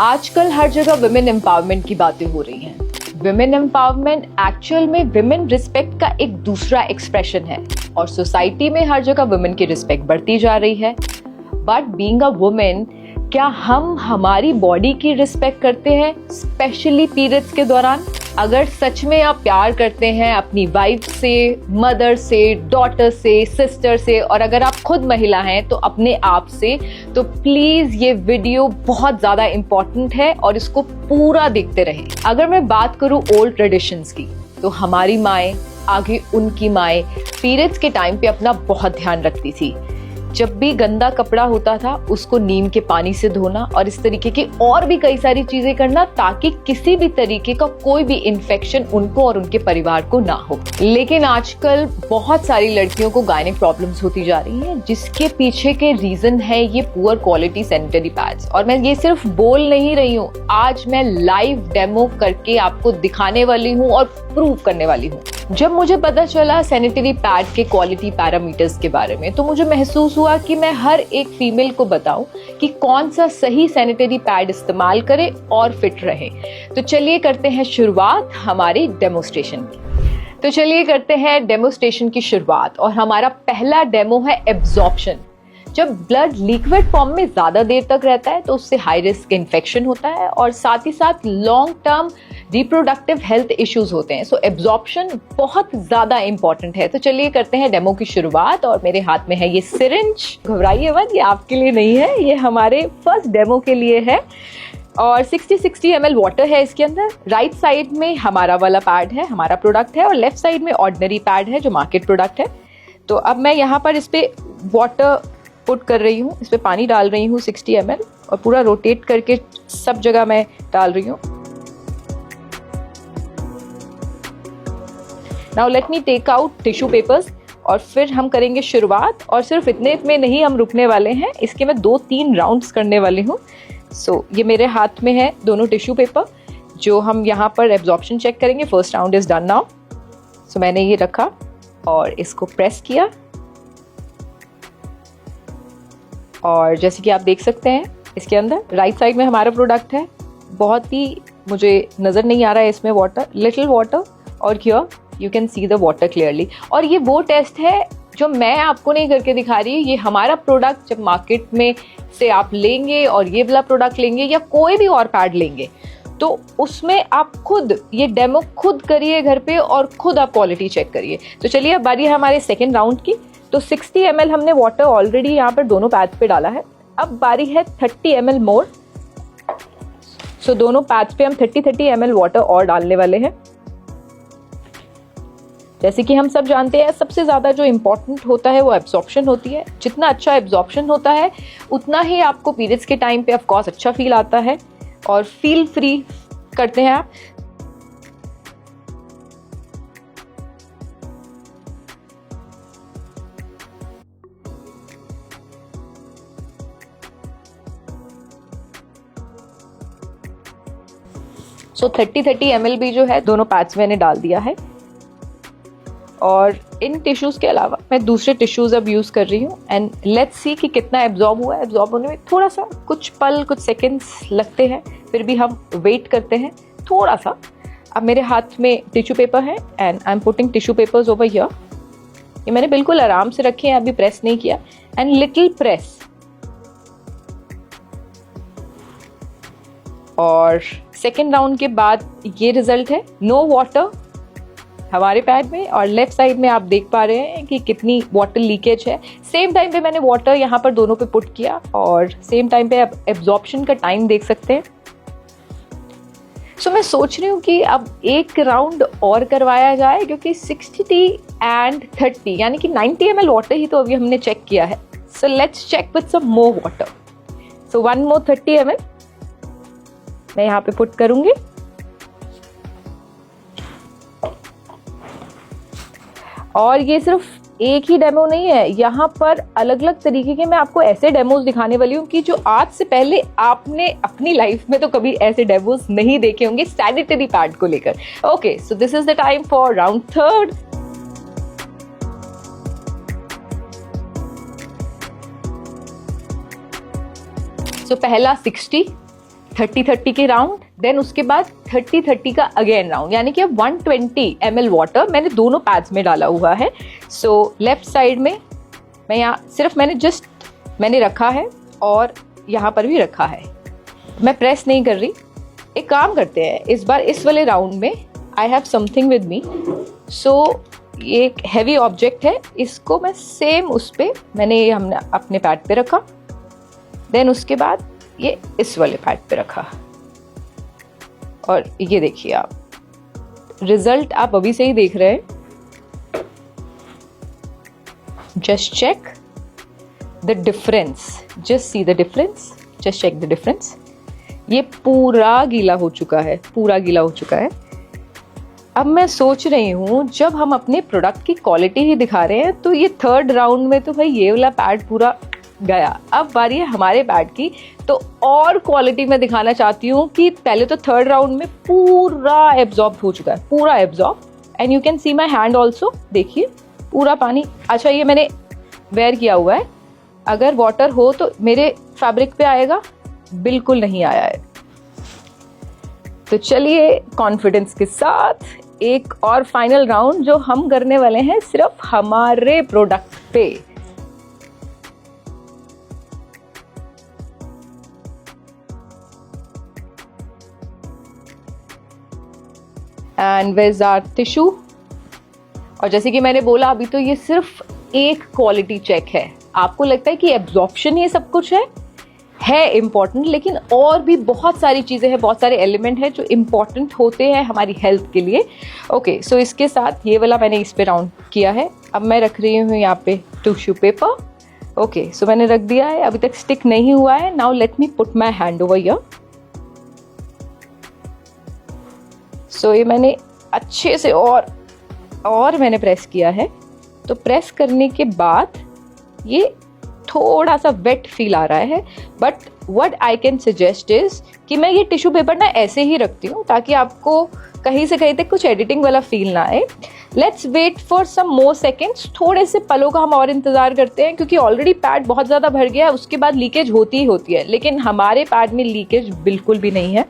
आजकल हर जगह women empowerment की बातें हो रही हैं। विमेन एम्पावरमेंट एक्चुअल में विमेन रिस्पेक्ट का एक दूसरा एक्सप्रेशन है और सोसाइटी में हर जगह विमेन की रिस्पेक्ट बढ़ती जा रही है। बट बीइंग अ वुमेन, क्या हम हमारी बॉडी की रिस्पेक्ट करते हैं, स्पेशली पीरियड्स के दौरान? अगर सच में आप प्यार करते हैं अपनी वाइफ से, मदर से, डॉटर से, सिस्टर से, और अगर आप खुद महिला हैं तो अपने आप से, तो प्लीज ये वीडियो बहुत ज्यादा इंपॉर्टेंट है और इसको पूरा देखते रहें। अगर मैं बात करूं ओल्ड ट्रेडिशंस की, तो हमारी माएं, आगे उनकी माएं पीरियड्स के टाइम पे अपना बहुत ध्यान रखती थी। जब भी गंदा कपड़ा होता था उसको नीम के पानी से धोना और इस तरीके की और भी कई सारी चीजें करना, ताकि किसी भी तरीके का कोई भी इन्फेक्शन उनको और उनके परिवार को ना हो। लेकिन आजकल बहुत सारी लड़कियों को गायनिक प्रॉब्लम्स होती जा रही हैं, जिसके पीछे के रीजन है ये पुअर क्वालिटी सैनिटरी पैड्स। और मैं ये सिर्फ बोल नहीं रही हूँ, आज मैं लाइव डेमो करके आपको दिखाने वाली हूँ और प्रूव करने वाली हूँ। जब मुझे पता चला सैनिटरी पैड के क्वालिटी पैरामीटर्स के बारे में, तो मुझे महसूस हुआ कि मैं हर एक फीमेल को बताऊं कि कौन सा सही सैनिटरी पैड इस्तेमाल करे और फिट रहे। तो चलिए करते हैं शुरुआत हमारी डेमोस्ट्रेशन की। शुरुआत और हमारा पहला डेमो है एब्जॉर्प्शन। जब ब्लड लिक्विड फॉर्म में ज्यादा देर तक रहता है तो उससे हाई रिस्क इन्फेक्शन होता है और साथ ही साथ long term reproductive health issues होते हैं। सो एब्जॉर्प्शन बहुत ज्यादा इंपॉर्टेंट है। तो चलिए करते हैं डेमो की शुरुआत। और मेरे हाथ में है ये सिरिंज। घबराइए मत, ये आपके लिए नहीं है, ये हमारे फर्स्ट डेमो के लिए है। और 60 ml वाटर है इसके अंदर। राइट साइड में हमारा वाला पैड है, हमारा प्रोडक्ट है, और लेफ्ट साइड में ऑर्डिनरी पैड है जो मार्केट प्रोडक्ट है। तो अब मैं यहाँ पर इस पे वाटर पुट कर रही हूँ, इस पे पानी डाल रही हूँ 60 ml, और पूरा रोटेट करके सब जगह मैं डाल रही हूँ। Now let me take out tissue papers और फिर हम करेंगे शुरुआत। और सिर्फ इतने में नहीं हम रुकने वाले हैं, इसके मैं 2-3 राउंड्स करने वाली हूँ। सो ये मेरे हाथ में है दोनों टिश्यू पेपर, जो हम यहाँ पर एब्जॉर्प्शन चेक करेंगे। First round is done now. So मैंने ये रखा और इसको प्रेस किया, और जैसे कि आप देख सकते हैं इसके अंदर राइट साइड में हमारा प्रोडक्ट है। बहुत ही मुझे नज़र नहीं आ रहा है इसमें वाटर, लिटिल वाटर, और here you can see the water clearly. और ये वो टेस्ट है जो मैं आपको नहीं करके दिखा रही, ये हमारा प्रोडक्ट जब मार्केट में से आप लेंगे और ये वाला प्रोडक्ट लेंगे या कोई भी और पैड लेंगे, तो उसमें आप खुद ये डेमो खुद करिए घर पे और खुद आप क्वालिटी चेक करिए। तो चलिए अब बारी है हमारे सेकेंड राउंड की। तो 60 ml हमने वाटर ऑलरेडी यहाँ पर दोनों पैड्स पे डाला है। अब बारी है 30 ml मोर। सो दोनों पैड्स पे हम 30 ml वाटर और डालने वाले हैं। जैसे कि हम सब जानते हैं, सबसे ज्यादा जो इम्पोर्टेंट होता है वो एब्जॉर्प्शन होती है। जितना अच्छा एब्जॉर्प्शन होता है उतना ही आपको पीरियड्स के टाइम पे ऑफ कोर्स अच्छा फील आता है और फील फ्री करते हैं आप। सो 30 ml भी जो है दोनों पैड्स मैंने डाल दिया है। और इन टिश्यूज के अलावा मैं दूसरे टिश्यूज अब यूज कर रही हूँ, एंड लेट्स सी कि कितना एब्जॉर्ब हुआ है। एब्जॉर्ब होने में थोड़ा सा कुछ पल, कुछ सेकेंड्स लगते हैं, फिर भी हम वेट करते हैं थोड़ा सा। अब मेरे हाथ में टिश्यू पेपर है and I am putting tissue papers over here. ये मैंने बिल्कुल आराम से रखे हैं, अभी प्रेस नहीं किया, एंड लिटिल प्रेस। और सेकेंड राउंड के बाद ये रिजल्ट है, नो वाटर हमारे पैड में, और लेफ्ट साइड में आप देख पा रहे हैं कि कितनी वाटर लीकेज है। सेम टाइम पे मैंने वाटर यहाँ पर दोनों पे पुट किया, और सेम टाइम पे आप एब्जॉर्प्शन का टाइम देख सकते हैं। सो मैं सोच रही हूँ कि अब एक राउंड और करवाया जाए, क्योंकि 60 and 30 यानी कि 90 ml वाटर ही तो अभी हमने चेक किया है। So let's check with some more water. So 1 more 30 ml मैं यहाँ पे पुट करूंगी। और ये सिर्फ एक ही डेमो नहीं है, यहाँ पर अलग अलग तरीके के मैं आपको ऐसे डेमोज दिखाने वाली हूँ कि जो आज से पहले आपने अपनी लाइफ में तो कभी ऐसे डेमोज नहीं देखे होंगे सैनिटरी पैड को लेकर। Okay, so this is the time for round third. So पहला 60, 30-30 के राउंड, देन उसके बाद 30-30 का अगेन राउंड, यानी कि 120 ml वाटर मैंने दोनों पैड्स में डाला हुआ है। सो लेफ्ट साइड में मैं यहाँ सिर्फ मैंने रखा है और यहाँ पर भी रखा है, मैं प्रेस नहीं कर रही। एक काम करते हैं, इस बार इस वाले राउंड में I have something with me. So ये एक हैवी ऑब्जेक्ट है, इसको मैं सेम उस पे हमने अपने पैड पे रखा, देन उसके बाद ये इस वाले पैड पे रखा, और ये देखिए आप रिजल्ट आप अभी से ही देख रहे हैं। Just check the difference, just see the difference, just check the difference. ये पूरा गीला हो चुका है, पूरा गीला हो चुका है। अब मैं सोच रही हूँ जब हम अपने प्रोडक्ट की क्वालिटी ही दिखा रहे हैं तो ये थर्ड राउंड में तो भाई ये वाला पैड पूरा गया। अब बारी है हमारे पैड की, तो और क्वालिटी में दिखाना चाहती हूँ कि पहले तो थर्ड राउंड में पूरा एब्जॉर्ब हो चुका है, पूरा absorb, and you can see my hand also, देखिए पूरा पानी। अच्छा ये मैंने वेयर किया हुआ है, अगर वाटर हो तो मेरे फैब्रिक पे आएगा, बिल्कुल नहीं आया है। तो चलिए कॉन्फिडेंस के साथ एक और फाइनल राउंड जो हम करने वाले हैं सिर्फ हमारे प्रोडक्ट पे। And where is our tissue. और जैसे कि मैंने बोला अभी तो ये सिर्फ एक क्वालिटी चेक है। आपको लगता है कि एब्जॉर्प्शन ये सब कुछ है इम्पॉर्टेंट, लेकिन और भी बहुत सारी चीज़ें हैं, बहुत सारे एलिमेंट हैं जो इम्पॉर्टेंट होते हैं हमारी हेल्थ के लिए। ओके, सो इसके साथ ये वाला मैंने इस पे राउंड किया है। अब मैं रख रही हूँ यहाँ पे टिश्यू पेपर। ओके, सो मैंने रख दिया है, अभी तक स्टिक नहीं हुआ है। Now let me put my hand over here. So ये मैंने अच्छे से और मैंने प्रेस किया है। तो प्रेस करने के बाद ये थोड़ा सा वेट फील आ रहा है, but what I can suggest is कि मैं ये टिश्यू पेपर ना ऐसे ही रखती हूँ ताकि आपको कहीं से कहीं तक कुछ एडिटिंग वाला फील ना आए। Let's wait for some more seconds, थोड़े से पलों का हम और इंतजार करते हैं, क्योंकि ऑलरेडी पैड बहुत ज़्यादा भर गया है, उसके बाद लीकेज होती ही होती है, लेकिन हमारे पैड में लीकेज बिल्कुल भी नहीं है।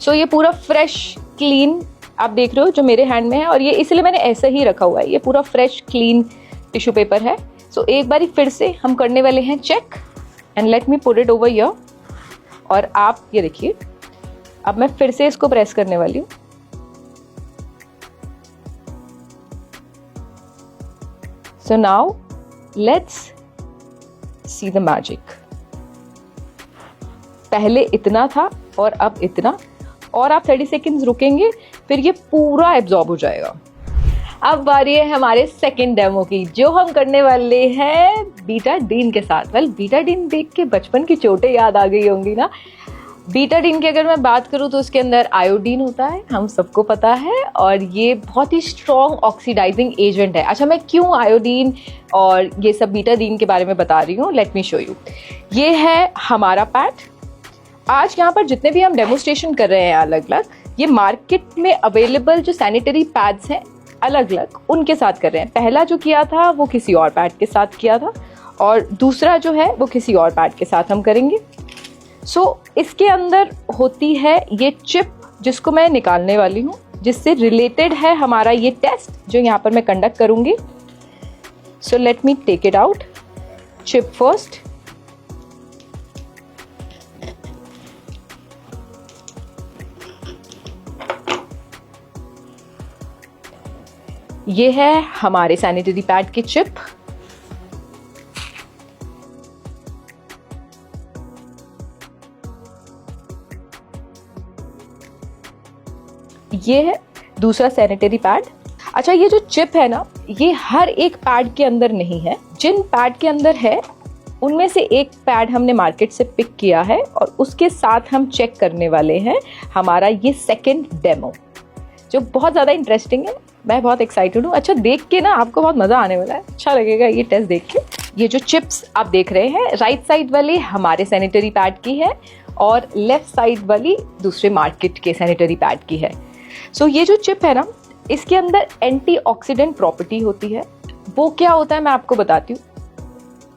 सो ये पूरा फ्रेश क्लीन आप देख रहे हो जो मेरे हैंड में है, और ये इसलिए मैंने ऐसे ही रखा हुआ है। ये पूरा फ्रेश क्लीन टिश्यू पेपर है। सो एक बारी फिर से हम करने वाले हैं check, and let me put it over here. और आप ये देखिए, अब मैं फिर से इसको प्रेस करने वाली हूँ। So now let's see the magic. पहले इतना था और अब इतना, और आप 30 सेकेंड्स रुकेंगे, फिर ये पूरा एब्जॉर्ब हो जाएगा। अब बारी है हमारे सेकंड डेमो की, जो हम करने वाले हैं बीटाडीन के साथ। वेल, बीटाडीन देख के बचपन की चोटें याद आ गई होंगी ना। बीटाडीन की अगर मैं बात करूँ तो उसके अंदर आयोडीन होता है, हम सबको पता है, और ये बहुत ही स्ट्रॉन्ग ऑक्सीडाइजिंग एजेंट है। अच्छा, मैं क्यों आयोडीन और ये सब बीटाडीन के बारे में बता रही हूँ, लेट मी शो यू। ये है हमारा पैड। आज यहाँ पर जितने भी हम डेमोस्ट्रेशन कर रहे हैं अलग अलग, ये मार्केट में अवेलेबल जो सैनिटरी पैड्स हैं अलग अलग, उनके साथ कर रहे हैं। पहला जो किया था वो किसी और पैड के साथ किया था, और दूसरा जो है वो किसी और पैड के साथ हम करेंगे। सो इसके अंदर होती है ये चिप, जिसको मैं निकालने वाली हूँ, जिससे रिलेटेड है हमारा ये टेस्ट जो यहाँ पर मैं कंडक्ट करूँगी। So let me take it out. Chip first. ये है हमारे सैनिटरी पैड की चिप। ये है दूसरा सैनिटरी पैड। अच्छा, ये जो चिप है ना, ये हर एक पैड के अंदर नहीं है। जिन पैड के अंदर है उनमें से एक पैड हमने मार्केट से पिक किया है, और उसके साथ हम चेक करने वाले हैं हमारा ये सेकंड डेमो, जो बहुत ज़्यादा इंटरेस्टिंग है। मैं बहुत एक्साइटेड हूँ। अच्छा, देख के ना आपको बहुत मज़ा आने वाला है, अच्छा लगेगा ये टेस्ट देख के। ये जो चिप्स आप देख रहे हैं, राइट साइड वाली हमारे सैनिटरी पैड की है, और लेफ्ट साइड वाली दूसरे मार्केट के सैनिटरी पैड की है। सो ये जो चिप है ना, इसके अंदर एंटीऑक्सीडेंट प्रॉपर्टी होती है। वो क्या होता है मैं आपको बताती हूँ।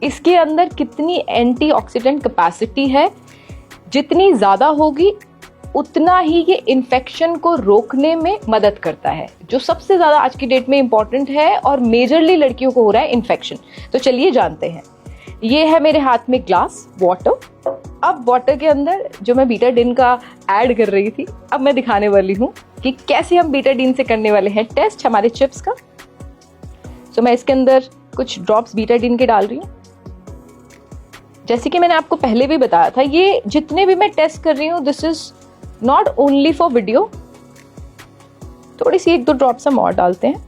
इसके अंदर कितनी एंटीऑक्सीडेंट कैपेसिटी है जितनी ज़्यादा होगी उतना ही ये इन्फेक्शन को रोकने में मदद करता है, जो सबसे ज़्यादा आज की डेट में इम्पॉर्टेंट है और मेजरली लड़कियों को हो रहा है इन्फेक्शन। तो चलिए जानते हैं। ये है मेरे हाथ में ग्लास वाटर। अब वाटर के अंदर जो मैं बीटाडीन का ऐड कर रही थी, अब मैं दिखाने वाली हूँ कि कैसे हम बीटाडीन से करने वाले हैं टेस्ट हमारे चिप्स का। तो मैं इसके अंदर कुछ ड्रॉप्स बीटाडीन के डाल रही हूँ। जैसे कि मैंने आपको पहले भी बताया था, ये जितने भी मैं टेस्ट कर रही हूँ this is not only for video. थोड़ी सी 1-2 ड्रॉप्स हम और डालते हैं।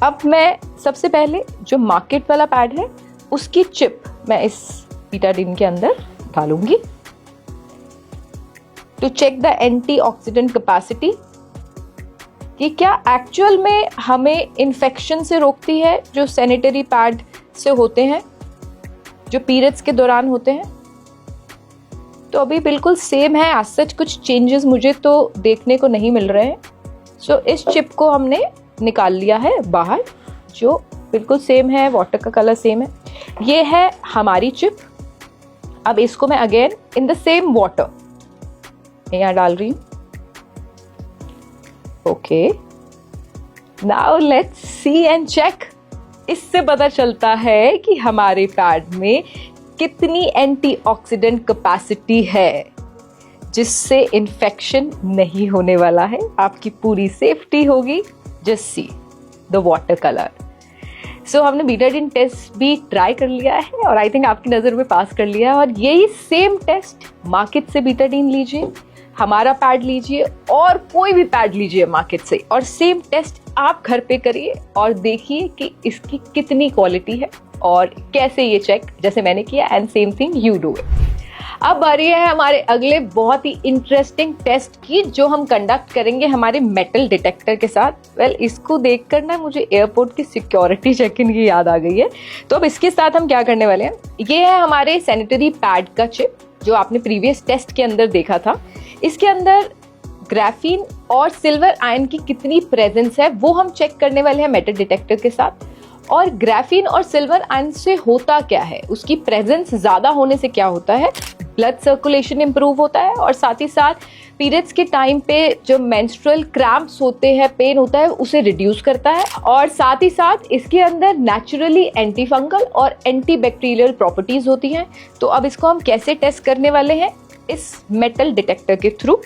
अब मैं सबसे पहले जो मार्केट वाला पैड है उसकी चिप मैं इस बीटाडीन के अंदर डालूंगी to check the antioxidant capacity, कि क्या एक्चुअल में हमें इन्फेक्शन से रोकती है जो सैनिटरी पैड से होते हैं, जो पीरियड्स के दौरान होते हैं। तो अभी बिल्कुल सेम है, आज सच कुछ चेंजेस मुझे तो देखने को नहीं मिल रहे हैं। सो इस चिप को हमने निकाल लिया है बाहर, जो बिल्कुल सेम है, वाटर का कलर सेम है। ये है हमारी चिप। अब इसको मैं again in the same water यहाँ डाल रही हूँ। Okay, now let's see and check. इससे पता चलता है कि हमारे पैड में कितनी एंटीऑक्सीडेंट कैपेसिटी है, जिससे इन्फेक्शन नहीं होने वाला है, आपकी पूरी सेफ्टी होगी। Just see the water colour. So हमने बीटाडीन टेस्ट भी ट्राई कर लिया है और आई थिंक आपकी नज़र में पास कर लिया है। और यही सेम टेस्ट मार्केट से बीटाडीन लीजिए, हमारा पैड लीजिए और कोई भी पैड लीजिए मार्केट से, और सेम टेस्ट आप घर पे करिए और देखिए कि इसकी कितनी क्वालिटी है और कैसे ये चेक जैसे मैंने किया, and same thing you do it. अब बारी है हमारे अगले बहुत ही इंटरेस्टिंग टेस्ट की, जो हम कंडक्ट करेंगे हमारे मेटल डिटेक्टर के साथ। वेल, इसको देखकर ना मुझे एयरपोर्ट की सिक्योरिटी चेक इन की याद आ गई है। तो अब इसके साथ हम क्या करने वाले हैं, ये है हमारे सैनिटरी पैड का चिप जो आपने प्रीवियस टेस्ट के अंदर देखा था। इसके अंदर ग्राफीन और सिल्वर आयन की कितनी प्रेजेंस है वो हम चेक करने वाले हैं मेटल डिटेक्टर के साथ। और ग्राफीन और सिल्वर आयन से होता क्या है, उसकी प्रेजेंस ज्यादा होने से क्या होता है, ब्लड सर्कुलेशन इंप्रूव होता है और साथ ही साथ पीरियड्स के टाइम पे जो मेंस्ट्रुअल क्रैम्प्स होते हैं, पेन होता है, उसे रिड्यूस करता है। और साथ ही साथ इसके अंदर नेचुरली एंटी फंगल और एंटी बैक्टीरियल प्रॉपर्टीज होती हैं। तो अब इसको हम कैसे टेस्ट करने वाले हैं, इस मेटल डिटेक्टर के थ्रू।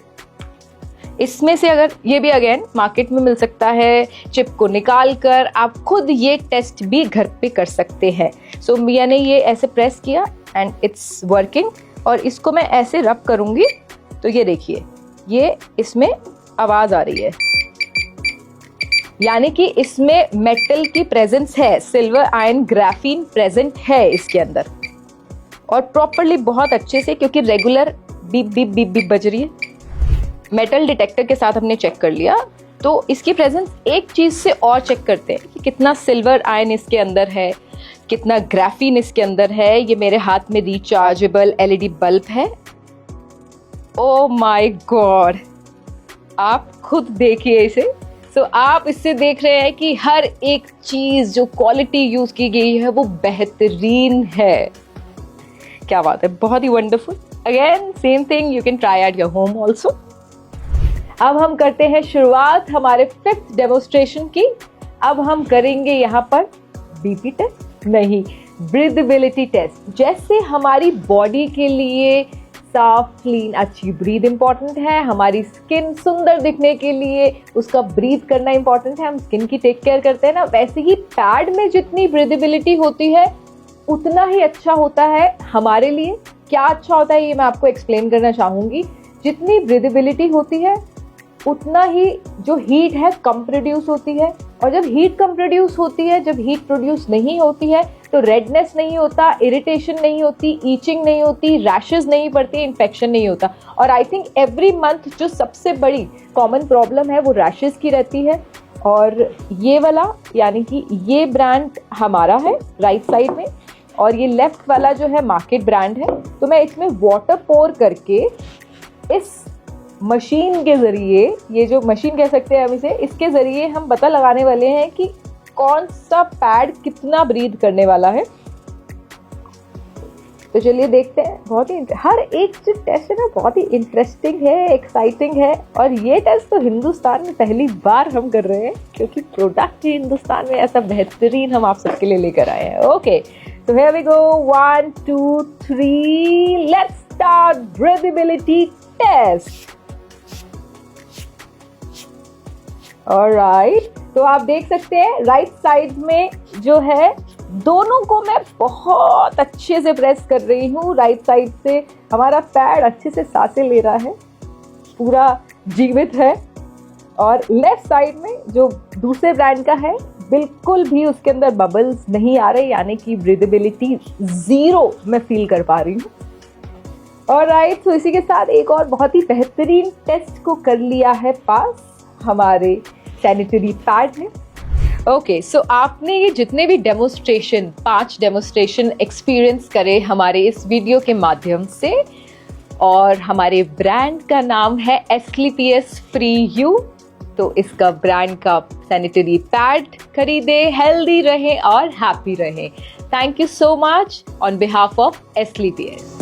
इसमें से अगर ये भी अगेन मार्केट में मिल सकता है, चिप को निकाल कर आप खुद ये टेस्ट भी घर पे कर सकते हैं। सो मैंने ये ऐसे प्रेस किया एंड इट्स वर्किंग, और इसको मैं ऐसे रब करूंगी तो ये देखिए, ये इसमें आवाज आ रही है, यानी कि इसमें मेटल की प्रेजेंस है, सिल्वर आयन ग्राफीन प्रेजेंट है इसके अंदर, और प्रॉपरली बहुत अच्छे से, क्योंकि regular beep beep beep beep बज रही है। मेटल डिटेक्टर के साथ हमने चेक कर लिया, तो इसकी प्रेजेंस एक चीज से और चेक करते हैं कि कितना सिल्वर आयन इसके अंदर है, कितना ग्राफीन इसके अंदर है। ये मेरे हाथ में रिचार्जेबल एलईडी बल्ब है। ओ माय गॉड, आप खुद देखिए इसे। सो आप इससे देख रहे हैं कि हर एक चीज जो क्वालिटी यूज की गई है वो बेहतरीन है। क्या बात है, बहुत ही wonderful. Again same thing you can try at your home also. अब हम करते हैं शुरुआत हमारे 5th डेमोस्ट्रेशन की। अब हम करेंगे यहाँ पर बीपी टेस्ट नहीं, ब्रीदेबिलिटी टेस्ट। जैसे हमारी बॉडी के लिए साफ, क्लीन, अच्छी ब्रीथ इंपॉर्टेंट है, हमारी स्किन सुंदर दिखने के लिए उसका ब्रीथ करना इंपॉर्टेंट है, हम स्किन की टेक केयर करते हैं ना, वैसे ही पैड में जितनी ब्रीदेबिलिटी होती है उतना ही अच्छा होता है हमारे लिए। क्या अच्छा होता है ये मैं आपको एक्सप्लेन करना चाहूंगी। जितनी ब्रीदेबिलिटी होती है उतना ही जो हीट है कम प्रोड्यूस होती है, और जब हीट कम प्रोड्यूस होती है, जब हीट प्रोड्यूस नहीं होती है तो रेडनेस नहीं होता, इरिटेशन नहीं होती, ईचिंग नहीं होती, रैशेस नहीं पड़ती, इन्फेक्शन नहीं होता। और आई थिंक एवरी मंथ जो सबसे बड़ी कॉमन प्रॉब्लम है वो रैशेस की रहती है। और ये वाला यानी कि ये ब्रांड हमारा है राइट साइड में, और ये लेफ्ट वाला जो है मार्केट ब्रांड है। तो मैं इसमें वाटर पोर करके इस मशीन के जरिए, ये जो मशीन कह सकते हैं हम इसे, इसके जरिए हम पता लगाने वाले हैं कि कौन सा पैड कितना ब्रीथ करने वाला है। तो चलिए देखते हैं। बहुत ही हर एक जो टेस्ट है ना बहुत ही इंटरेस्टिंग है, एक्साइटिंग है, और ये टेस्ट तो हिंदुस्तान में पहली बार हम कर रहे हैं क्योंकि प्रोडक्ट ही हिंदुस्तान में ऐसा बेहतरीन हम आप सबके लिए लेकर आए हैं। Okay, so here we go, 1 2 3, let's start breathability test. Alright, तो आप देख सकते हैं राइट साइड में जो है दोनों को मैं बहुत अच्छे से प्रेस कर रही हूँ। राइट साइड से हमारा पैड अच्छे से सांसें ले रहा है, पूरा जीवित है, और लेफ्ट साइड में जो दूसरे ब्रांड का है बिल्कुल भी उसके अंदर बबल्स नहीं आ रहे, यानी कि ब्रीदेबिलिटी 0 मैं फील कर पा रही हूँ। ऑलराइट, तो इसी के साथ एक और बहुत ही बेहतरीन टेस्ट को कर लिया है पास हमारे सैनिटरी पैड ने। ओके, सो आपने ये जितने भी डेमोस्ट्रेशन 5 डेमोस्ट्रेशन एक्सपीरियंस करे हमारे इस वीडियो के माध्यम से, और हमारे ब्रांड का नाम है एस्क्लेपियस फ्री यू, तो इसका ब्रांड का सैनिटरी पैड खरीदे, हेल्दी रहें और हैप्पी रहें। Thank you so much on behalf of Asclepius.